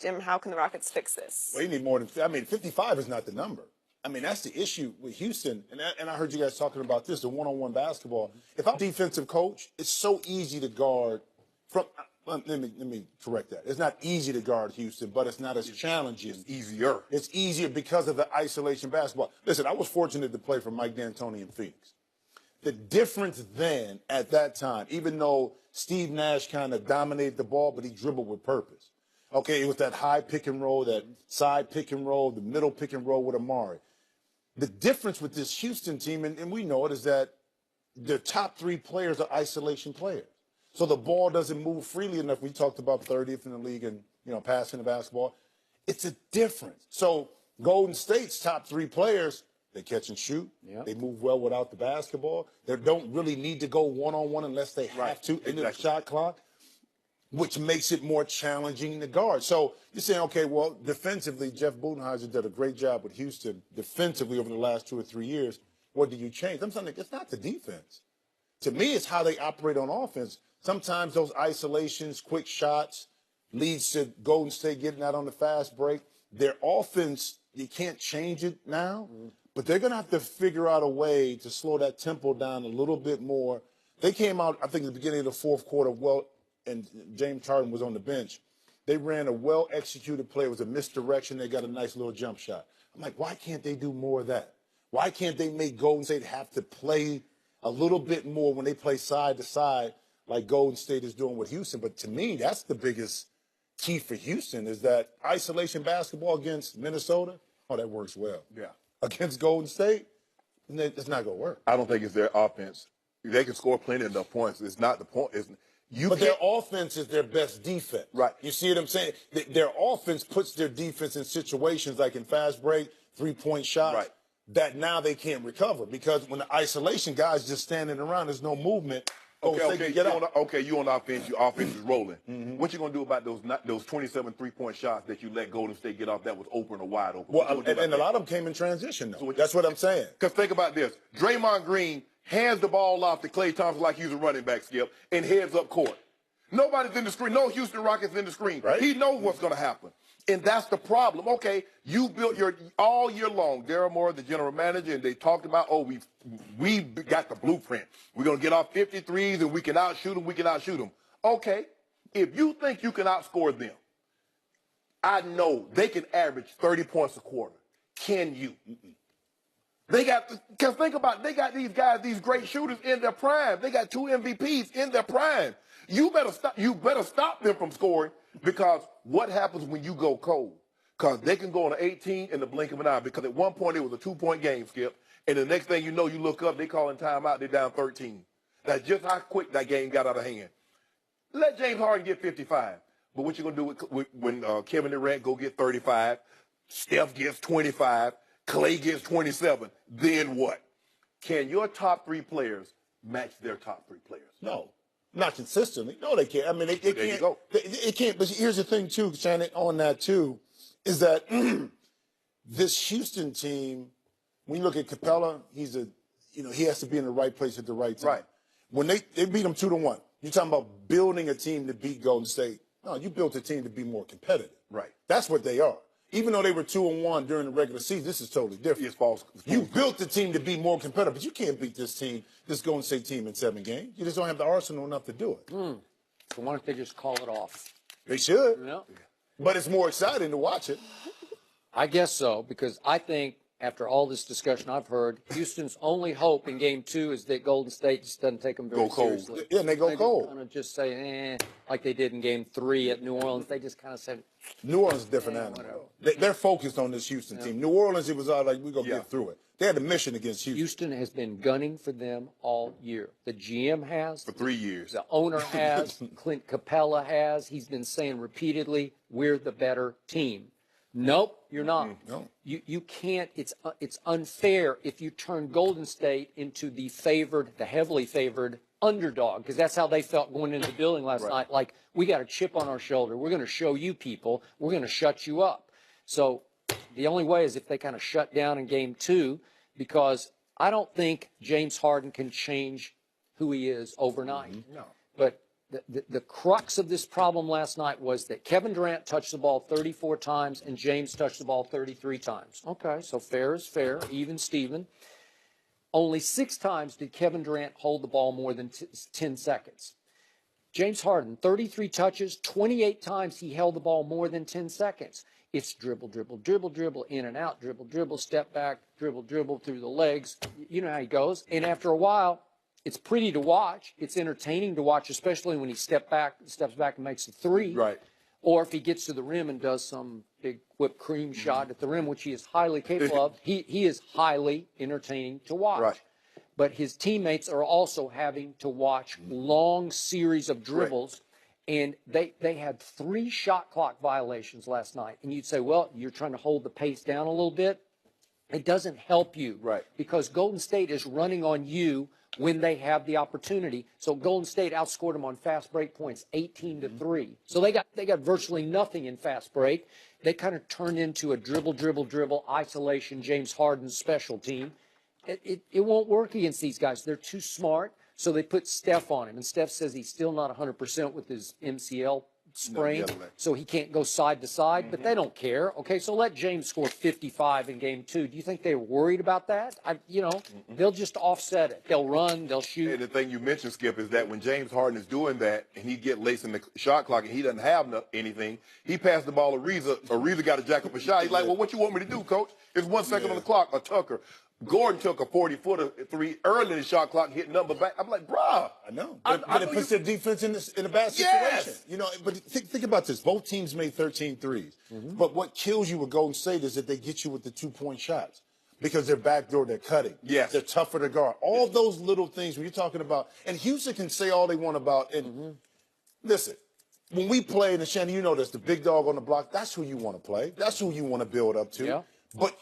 Jim, how can the Rockets fix this? Well, you need more than, 55 is not the number. I mean, that's the issue with Houston. And I heard you guys talking about this, the one-on-one basketball. If I'm a defensive coach, it's so easy to guard from let me correct that. It's not easy to guard Houston, but it's not as challenging. It's easier. It's easier because of the isolation basketball. Listen, I was fortunate to play for Mike D'Antoni in Phoenix. The difference then, at that time, even though Steve Nash kind of dominated the ball, but he dribbled with purpose. Okay, it was that high pick and roll, that side pick and roll, the middle pick and roll with Amari. The difference with this Houston team, and we know it, is that their top 3 players are isolation players. So the ball doesn't move freely enough. We talked about 30th in the league and, passing the basketball. It's a difference. So Golden State's top 3 players, they catch and shoot. Yep. They move well without the basketball. They don't really need to go one-on-one unless they have to into the shot clock, which makes it more challenging to guard. So you're saying, okay, well, defensively, Jeff Budenholzer did a great job with Houston defensively over the last 2 or 3 years. What do you change? I'm saying it's not the defense. To me, it's how they operate on offense. Sometimes those isolations, quick shots, leads to Golden State getting out on the fast break. Their offense, you can't change it now, but they're going to have to figure out a way to slow that tempo down a little bit more. They came out, I think, at the beginning of the fourth quarter, and James Harden was on the bench. They ran a well-executed play. It was a misdirection. They got a nice little jump shot. I'm like, why can't they do more of that? Why can't they make Golden State have to play a little bit more when they play side to side like Golden State is doing with Houston? But to me, that's the biggest key for Houston, is that isolation basketball against Minnesota. Oh, that works well. Yeah. Against Golden State, it's not going to work. I don't think it's their offense. They can score plenty enough points. It's not the point. But their offense is their best defense. Right. You see what I'm saying? Their offense puts their defense in situations like in fast break, three-point shots, that now they can't recover, because when the isolation guys just standing around, there's no movement. Okay, you on offense, your offense is rolling. What you going to do about those 27 three-point shots that you let Golden State get off that was open or wide open? Well, and a lot of them came in transition, though. That's what I'm saying. Because think about this. Draymond Green hands the ball off to Klay Thompson like he's a running back, Skip, and heads up court. Nobody's in the screen. No Houston Rockets in the screen. Right. He knows what's going to happen. And that's the problem. Okay, you built your all year long. Daryl Morey, the general manager, and they talked about, we got the blueprint. We're going to get off 53s and we can outshoot them. Okay, if you think you can outscore them, I know they can average 30 points a quarter. Can you? Because think about it, they got these guys, these great shooters in their prime. They got 2 MVPs in their prime. You better stop them from scoring, because what happens when you go cold? Because they can go on an 18 in the blink of an eye, because at one point it was a 2-point game, Skip, and the next thing you know, you look up, they calling timeout, they're down 13. That's just how quick that game got out of hand. Let James Harden get 55. But what you going to do when Kevin Durant go get 35, Steph gets 25, Klay gets 27, then what? Can your top 3 players match their top 3 players? No. Not consistently. No, they can't. I mean, they can't. There you go. It can't. But here's the thing, too, Shannon, on that, too, is that this Houston team, when you look at Capella, he has to be in the right place at the right time. Right. When they beat them 2-1, you're talking about building a team to beat Golden State. No, you built a team to be more competitive. Right. That's what they are. Even though they were 2-1 during the regular season, this is totally different. It's false. You built the team to be more competitive, but you can't beat this Golden State team in 7 games. You just don't have the arsenal enough to do it. So why don't they just call it off? They should. Yeah. But it's more exciting to watch it. I guess so, because I think after all this discussion I've heard, Houston's only hope in Game 2 is that Golden State just doesn't take them very seriously. Yeah, and they go cold. Kind of just say, like they did in Game 3 at New Orleans. They just kind of said, New Orleans is a different animal. They're focused on this Houston team. New Orleans, it was all like, we're going to get through it. They had a mission against Houston. Houston has been gunning for them all year. The GM has. For 3 years. The owner has. Clint Capella has. He's been saying repeatedly, we're the better team. Nope, you're not. No. You can't. It's unfair if you turn Golden State into the heavily favored underdog, because that's how they felt going into the building last night. Like, we got a chip on our shoulder. We're going to show you people. We're going to shut you up. So the only way is if they kind of shut down in Game 2, because I don't think James Harden can change who he is overnight. No. But the crux of this problem last night was that Kevin Durant touched the ball 34 times and James touched the ball 33 times. Okay, so fair is fair, even Steven. Only 6 times did Kevin Durant hold the ball more than 10 seconds. James Harden, 33 touches, 28 times he held the ball more than 10 seconds. It's dribble, dribble, dribble, dribble, in and out, dribble, dribble, step back, dribble, dribble through the legs. You know how he goes. And after a while, it's pretty to watch. It's entertaining to watch, especially when he steps back and makes a three. Right. Or if he gets to the rim and does some big whipped cream shot at the rim, which he is highly capable of. He is highly entertaining to watch. Right. But his teammates are also having to watch long series of dribbles. And they had 3 shot clock violations last night. And you'd say, well, you're trying to hold the pace down a little bit. It doesn't help you. Right. Because Golden State is running on you when they have the opportunity. So Golden State outscored them on fast break points 18-3. So they got virtually nothing in fast break. They kind of turned into a dribble, dribble, dribble, isolation, James Harden special team. It won't work against these guys. They're too smart. So they put Steph on him. And Steph says he's still not 100% with his MCL sprain, so he can't go side to side, but they don't care. Okay, so let James score 55 in game 2. Do you think they're worried about that? They'll just offset it. They'll run, they'll shoot. And the thing you mentioned, Skip, is that when James Harden is doing that and he get laced in the shot clock and he doesn't have anything, he passed the ball to Ariza. Ariza got to jack up a shot. He's like, well, what you want me to do, coach? It's 1 second on the clock. Or Tucker. Gordon took a 40-footer 3 early in the shot clock, hit number back. I'm like, bruh. I know. But it puts their defense in a bad situation. Yes. But think about this. Both teams made 13 threes. But what kills you with Golden State is that they get you with the 2-point shots because they're backdoor, they're cutting. Yes. They're tougher to guard. All those little things when you're talking about, and Houston can say all they want about, and listen, when we play, and Shannon, you know this, the big dog on the block, that's who you want to play. That's who you want to build up to. Yeah. But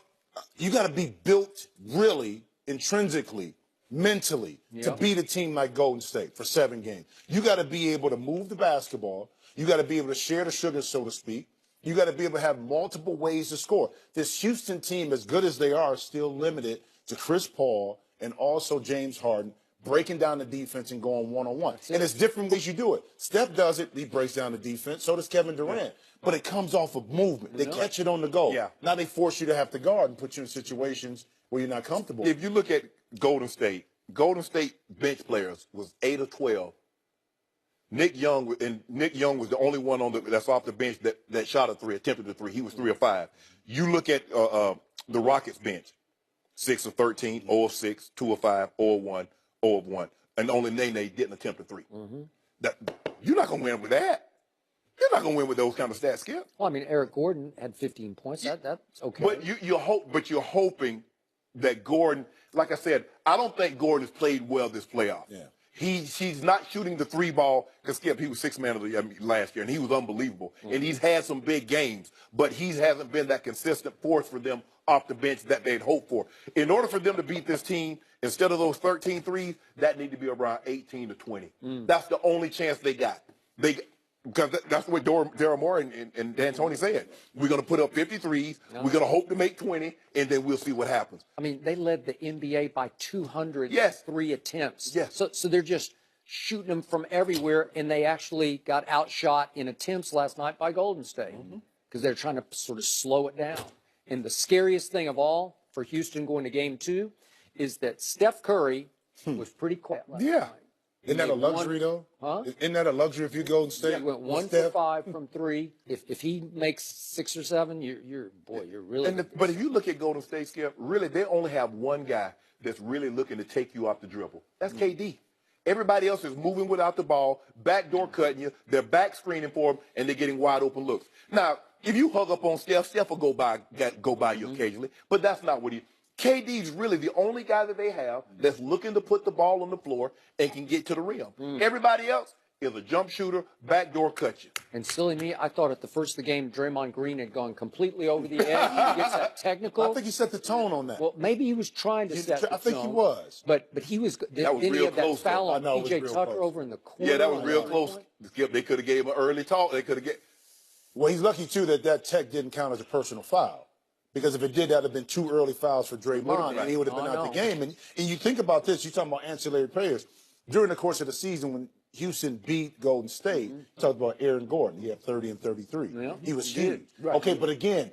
you got to be built really intrinsically, mentally, to beat a team like Golden State for 7 games. You got to be able to move the basketball. You got to be able to share the sugar, so to speak. You got to be able to have multiple ways to score. This Houston team, as good as they are, is still limited to Chris Paul and also James Harden breaking down the defense and going one-on-one. And it's different ways you do it. Steph does it. He breaks down the defense. So does Kevin Durant. But it comes off of movement. They catch it on the go. Yeah. Now they force you to have to guard and put you in situations where you're not comfortable. If you look at Golden State bench players was 8 of 12. Nick Young was the only one that's off the bench that shot a 3, attempted a 3. He was 3 of 5. You look at the Rockets bench, 6 of 13, 0 of 6, 2 of 5, 0 of 1, 0 of 1. And only Nene didn't attempt a 3. You're not going to win with that. You're not going to win with those kind of stats, Skip. Well, I mean, Eric Gordon had 15 points. That's okay. But you're hoping that Gordon, like I said, I don't think Gordon has played well this playoff. Yeah. He's not shooting the 3 ball because Skip, he was 6th man of the year last year, and he was unbelievable. And he's had some big games, but he hasn't been that consistent force for them off the bench that they'd hoped for. In order for them to beat this team, instead of those 13 threes, that need to be around 18 to 20. That's the only chance they got. Because that's what Daryl Morey and D'Antoni said. We're going to put up 53s. We're going to hope to make 20, and then we'll see what happens. I mean, they led the NBA by 200 3 attempts. Yes. So they're just shooting them from everywhere, and they actually got outshot in attempts last night by Golden State because they're trying to sort of slow it down. And the scariest thing of all for Houston going to game 2 is that Steph Curry was pretty quiet last night. Isn't that a luxury, though? Huh? Isn't that a luxury if you go and stay? He went 1 for 5 from 3. If he makes 6 or 7, you're really. But if you look at Golden State, Skip, really they only have one guy that's really looking to take you off the dribble. That's KD. Everybody else is moving without the ball, backdoor cutting you. They're back screening for him, and they're getting wide open looks. Now, if you hug up on Steph will go by you occasionally, but that's not what he. KD's really the only guy that they have that's looking to put the ball on the floor and can get to the rim. Everybody else is a jump shooter, backdoor cut you. And silly me, I thought at the first of the game, Draymond Green had gone completely over the edge. He gets that technical. I think he set the tone on that. Well, maybe he was trying to set the tone. I think he was. But he was. That was then real he had close, that foul though. on P.J. Tucker over in the corner. Yeah, that was real close. Skip, they could have gave him an early talk. They could have get. Well, he's lucky, too, that tech didn't count as a personal foul. Because if it did, that would have been 2 early fouls for Draymond, and he would have been out the game. And you think about this, you're talking about ancillary players. During the course of the season, when Houston beat Golden State. Talked about Aaron Gordon. He had 30 and 33. Yeah, he was he did. huge. Right. Okay, but again,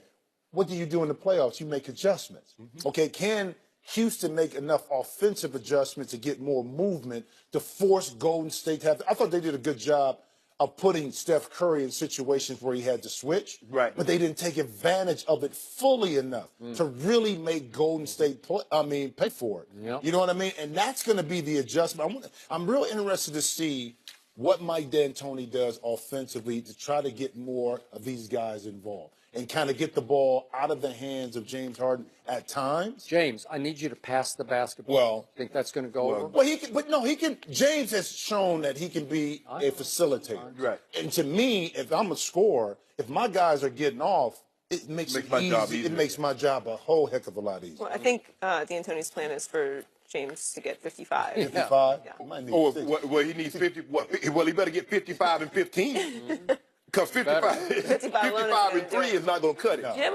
what do you do in the playoffs? You make adjustments. Okay, can Houston make enough offensive adjustments to get more movement to force Golden State to have? I thought they did a good job of putting Steph Curry in situations where he had to switch. Right. But they didn't take advantage of it fully enough to really make Golden State pay for it. Yep. You know what I mean? And that's going to be the adjustment. I'm real interested to see what Mike D'Antoni does offensively to try to get more of these guys involved and kind of get the ball out of the hands of James Harden at times. James, I need you to pass the basketball. Well, think that's going to go over? Well, he can, but no, he can. James has shown that he can be a facilitator. Right. And to me, if I'm a scorer, if my guys are getting off, it makes it my easy. job It easier. makes my job a whole heck of a lot easier. Well, I think D'Antoni's plan is for James to get 55. 55. Yeah. He might need Oh, 60. well, he needs 50. Well, he better get 55 and 15. Because 55 55 alone is and 3 is not going to cut it. Jim